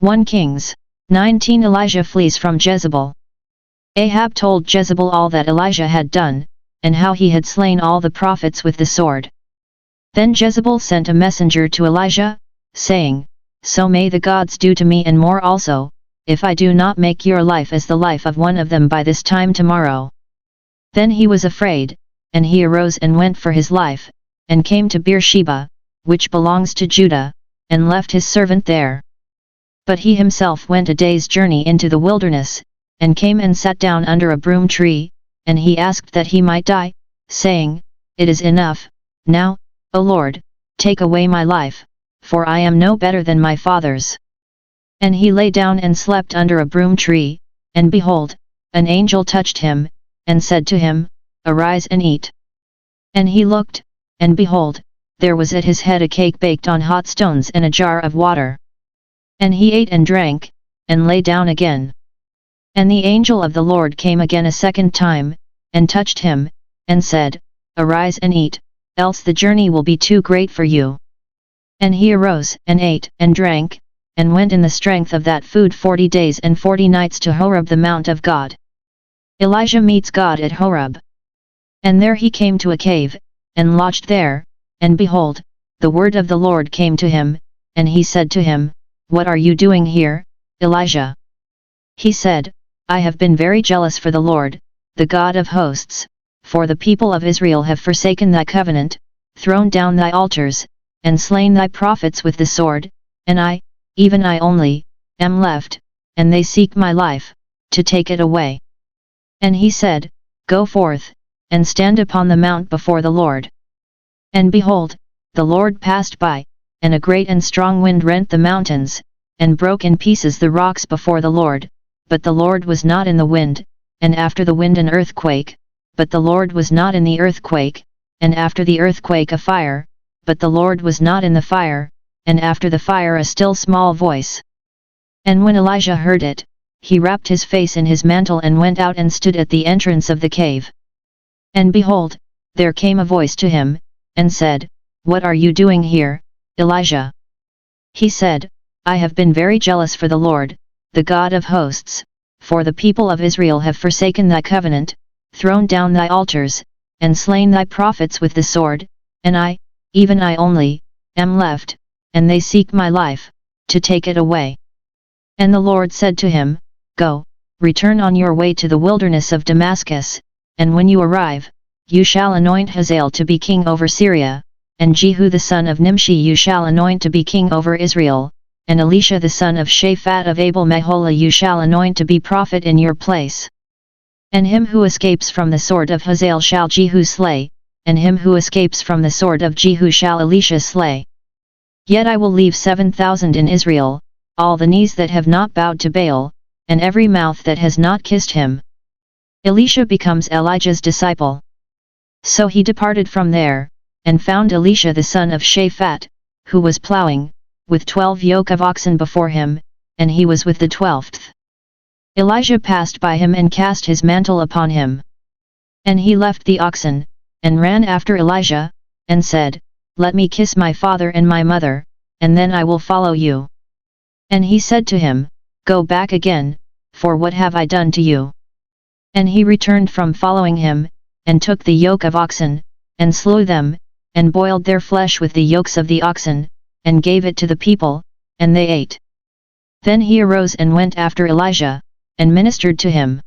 1 Kings 19. Elijah flees from Jezebel. Ahab told Jezebel all that Elijah had done, and how he had slain all the prophets with the sword. Then Jezebel sent a messenger to Elijah, saying, "So may the gods do to me and more also, if I do not make your life as the life of one of them by this time tomorrow." Then he was afraid, and he arose and went for his life, and came to Beersheba, which belongs to Judah, and left his servant there. But he himself went a day's journey into the wilderness, and came and sat down under a broom tree, and he asked that he might die, saying, "It is enough, now, O Lord, take away my life, for I am no better than my fathers." And he lay down and slept under a broom tree, and behold, an angel touched him, and said to him, "Arise and eat." And he looked, and behold, there was at his head a cake baked on hot stones and a jar of water. And he ate and drank, and lay down again. And the angel of the Lord came again a second time, and touched him, and said, "Arise and eat, else the journey will be too great for you." And he arose and ate and drank, and went in the strength of that food 40 days and 40 nights to Horeb, the mount of God. Elijah meets God at Horeb. And there he came to a cave, and lodged there, and behold, the word of the Lord came to him, and he said to him, "What are you doing here, Elijah?" He said, "I have been very jealous for the Lord, the God of hosts, for the people of Israel have forsaken thy covenant, thrown down thy altars, and slain thy prophets with the sword, and I, even I only, am left, and they seek my life, to take it away." And he said, "Go forth, and stand upon the mount before the Lord." And behold, the Lord passed by, and a great and strong wind rent the mountains, and broke in pieces the rocks before the Lord, but the Lord was not in the wind, and after the wind an earthquake, but the Lord was not in the earthquake, and after the earthquake a fire, but the Lord was not in the fire, and after the fire a still small voice. And when Elijah heard it, he wrapped his face in his mantle and went out and stood at the entrance of the cave. And behold, there came a voice to him, and said, "What are you doing here, Elijah?" He said, "I have been very jealous for the Lord, the God of hosts, for the people of Israel have forsaken thy covenant, thrown down thy altars, and slain thy prophets with the sword, and I, even I only, am left, and they seek my life, to take it away." And the Lord said to him, "Go, return on your way to the wilderness of Damascus, and when you arrive, you shall anoint Hazael to be king over Syria, and Jehu the son of Nimshi you shall anoint to be king over Israel, and Elisha the son of Shaphat of Abel-Meholah you shall anoint to be prophet in your place. And him who escapes from the sword of Hazael shall Jehu slay, and him who escapes from the sword of Jehu shall Elisha slay. Yet I will leave 7,000 in Israel, all the knees that have not bowed to Baal, and every mouth that has not kissed him." Elisha becomes Elijah's disciple. So he departed from there, and found Elisha the son of Shaphat, who was plowing, with 12 yoke of oxen before him, and he was with the 12th. Elijah passed by him and cast his mantle upon him. And he left the oxen, and ran after Elijah, and said, "Let me kiss my father and my mother, and then I will follow you." And he said to him, "Go back again, for what have I done to you?" And he returned from following him, and took the yoke of oxen, and slew them, and boiled their flesh with the yokes of the oxen, and gave it to the people, and they ate. Then he arose and went after Elijah, and ministered to him.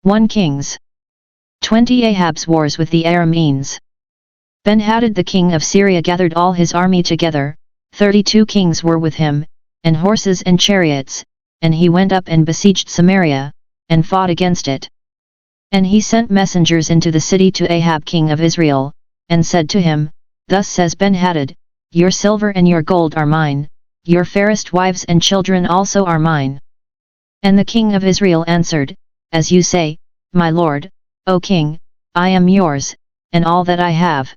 1 Kings 20. Ahab's wars with the Arameans. Ben-Hadad the king of Syria gathered all his army together, 32 kings were with him, and horses and chariots, and he went up and besieged Samaria, and fought against it. And he sent messengers into the city to Ahab king of Israel, and said to him, "Thus says Ben-Hadad, your silver and your gold are mine, your fairest wives and children also are mine." And the king of Israel answered, "As you say, my lord, O king, I am yours, and all that I have."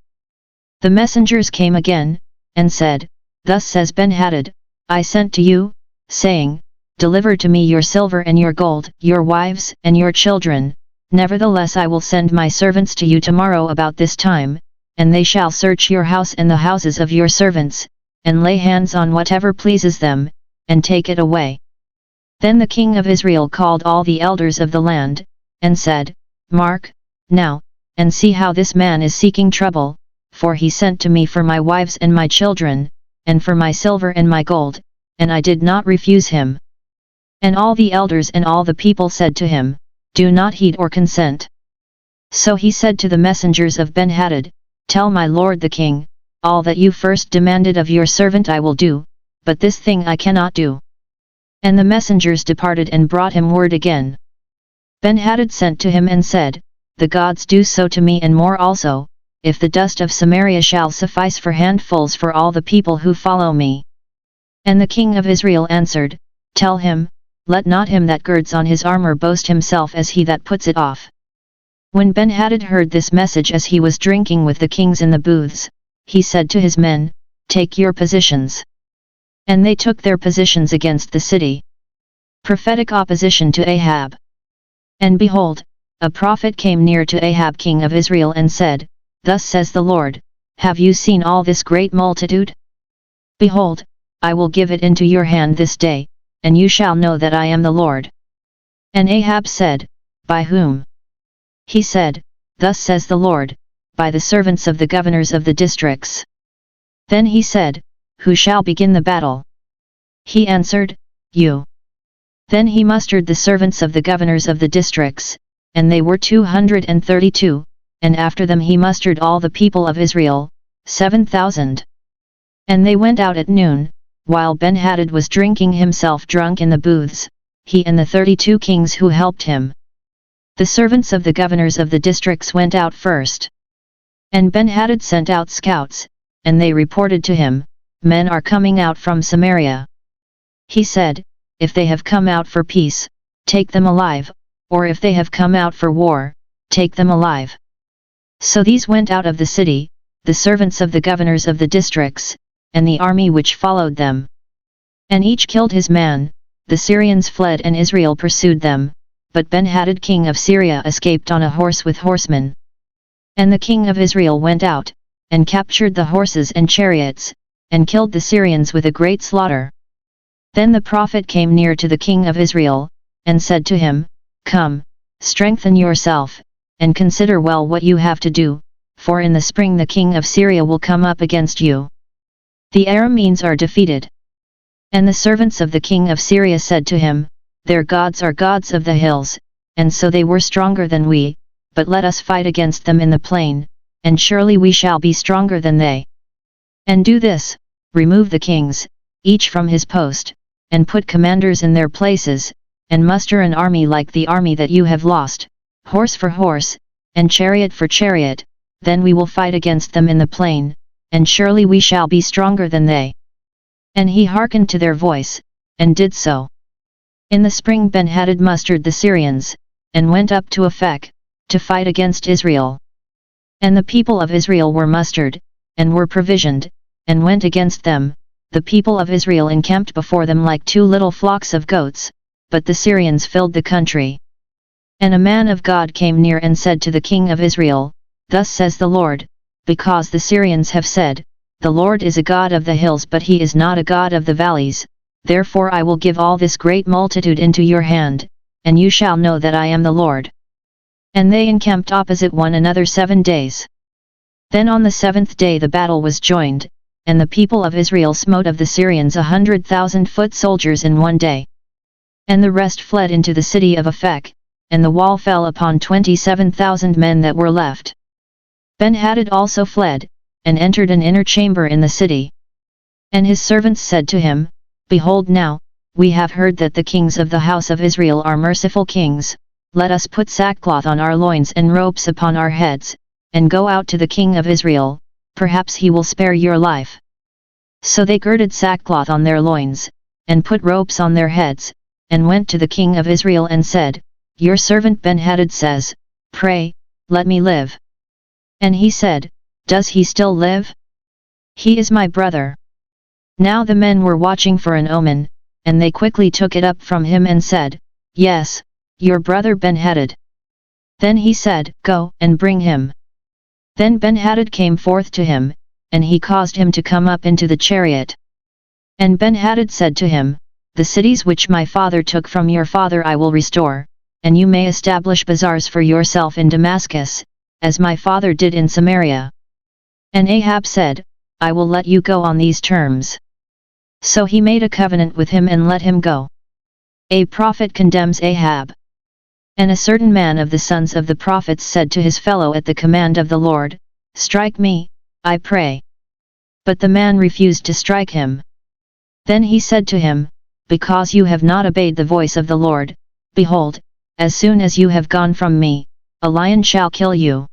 The messengers came again, and said, "Thus says Ben-Hadad, I sent to you, saying, Deliver to me your silver and your gold, your wives and your children, nevertheless I will send my servants to you tomorrow about this time, and they shall search your house and the houses of your servants, and lay hands on whatever pleases them, and take it away." Then the king of Israel called all the elders of the land, and said, "Mark, now, and see how this man is seeking trouble, for he sent to me for my wives and my children, and for my silver and my gold, and I did not refuse him." And all the elders and all the people said to him, "Do not heed or consent." So he said to the messengers of Ben-Hadad, "Tell my lord the king, all that you first demanded of your servant I will do, but this thing I cannot do." And the messengers departed and brought him word again. Ben-Hadad sent to him and said, "The gods do so to me and more also, if the dust of Samaria shall suffice for handfuls for all the people who follow me." And the king of Israel answered, "Tell him, let not him that girds on his armor boast himself as he that puts it off." When Ben-Hadad heard this message as he was drinking with the kings in the booths, he said to his men, "Take your positions." And they took their positions against the city. Prophetic opposition to Ahab. And behold, a prophet came near to Ahab king of Israel and said, "Thus says the Lord, have you seen all this great multitude? Behold, I will give it into your hand this day, and you shall know that I am the Lord." And Ahab said, "By whom?" He said, "Thus says the Lord, by the servants of the governors of the districts." Then he said, "Who shall begin the battle?" He answered, "You." Then he mustered the servants of the governors of the districts, and they were 232, and after them he mustered all the people of Israel, 7,000. And they went out at noon, while Ben-Hadad was drinking himself drunk in the booths, he and the 32 kings who helped him. The servants of the governors of the districts went out first. And Ben-Hadad sent out scouts, and they reported to him, "Men are coming out from Samaria." He said, "If they have come out for peace, take them alive, or if they have come out for war, take them alive." So these went out of the city, the servants of the governors of the districts, and the army which followed them. And each killed his man. The Syrians fled and Israel pursued them, but Ben-Hadad king of Syria escaped on a horse with horsemen. And the king of Israel went out, and captured the horses and chariots, and killed the Syrians with a great slaughter. Then the prophet came near to the king of Israel, and said to him, "Come, strengthen yourself, and consider well what you have to do, for in the spring the king of Syria will come up against you." The Arameans are defeated. And the servants of the king of Syria said to him, "Their gods are gods of the hills, and so they were stronger than we, but let us fight against them in the plain, and surely we shall be stronger than they. And do this, remove the kings, each from his post, and put commanders in their places, and muster an army like the army that you have lost, horse for horse, and chariot for chariot, then we will fight against them in the plain, and surely we shall be stronger than they." And he hearkened to their voice, and did so. In the spring Ben-Hadad mustered the Syrians, and went up to Aphek, to fight against Israel. And the people of Israel were mustered, and were provisioned, and went against them. The people of Israel encamped before them like 2 little flocks of goats, but the Syrians filled the country. And a man of God came near and said to the king of Israel, "Thus says the Lord, because the Syrians have said, 'The Lord is a God of the hills but he is not a God of the valleys,' therefore I will give all this great multitude into your hand, and you shall know that I am the Lord." And they encamped opposite one another 7 days. Then on the 7th day the battle was joined, and the people of Israel smote of the Syrians 100,000 foot soldiers in 1 day. And the rest fled into the city of Aphek, and the wall fell upon 27,000 men that were left. Ben-Hadad also fled, and entered an inner chamber in the city. And his servants said to him, "Behold now, we have heard that the kings of the house of Israel are merciful kings, let us put sackcloth on our loins and ropes upon our heads, and go out to the king of Israel, perhaps he will spare your life." So they girded sackcloth on their loins, and put ropes on their heads, and went to the king of Israel and said, "Your servant Ben-Hadad says, 'Pray, let me live.'" And he said, "Does he still live? He is my brother." Now the men were watching for an omen, and they quickly took it up from him and said, "Yes, your brother Ben-Hadad." Then he said, "Go and bring him." Then Ben-Hadad came forth to him, and he caused him to come up into the chariot. And Ben-Hadad said to him, the cities which my father took from your father I will restore, and you may establish bazaars for yourself in Damascus, as my father did in Samaria." And Ahab said, "I will let you go on these terms." So he made a covenant with him and let him go. A prophet condemns Ahab. And a certain man of the sons of the prophets said to his fellow at the command of the Lord, "Strike me, I pray." But the man refused to strike him. Then he said to him, "Because you have not obeyed the voice of the Lord, behold, as soon as you have gone from me, a lion shall kill you."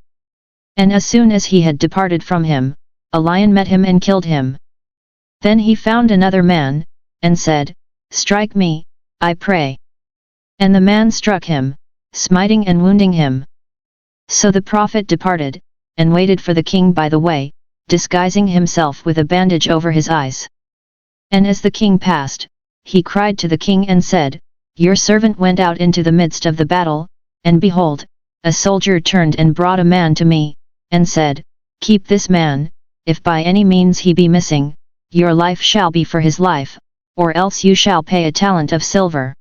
And as soon as he had departed from him, a lion met him and killed him. Then he found another man, and said, "Strike me, I pray." And the man struck him, smiting and wounding him. So the prophet departed, and waited for the king by the way, disguising himself with a bandage over his eyes. And as the king passed, he cried to the king and said, "Your servant went out into the midst of the battle, and behold, a soldier turned and brought a man to me, and said, 'Keep this man, if by any means he be missing, your life shall be for his life, or else you shall pay a talent of silver.'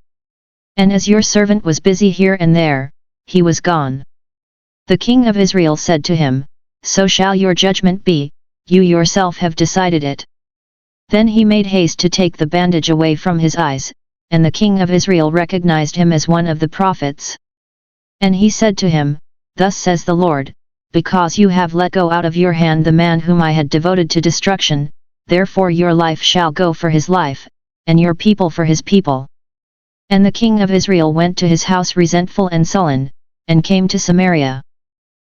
And as your servant was busy here and there, he was gone." The king of Israel said to him, "So shall your judgment be, you yourself have decided it." Then he made haste to take the bandage away from his eyes, and the king of Israel recognized him as one of the prophets. And he said to him, "Thus says the Lord, because you have let go out of your hand the man whom I had devoted to destruction, therefore your life shall go for his life, and your people for his people." And the king of Israel went to his house resentful and sullen, and came to Samaria.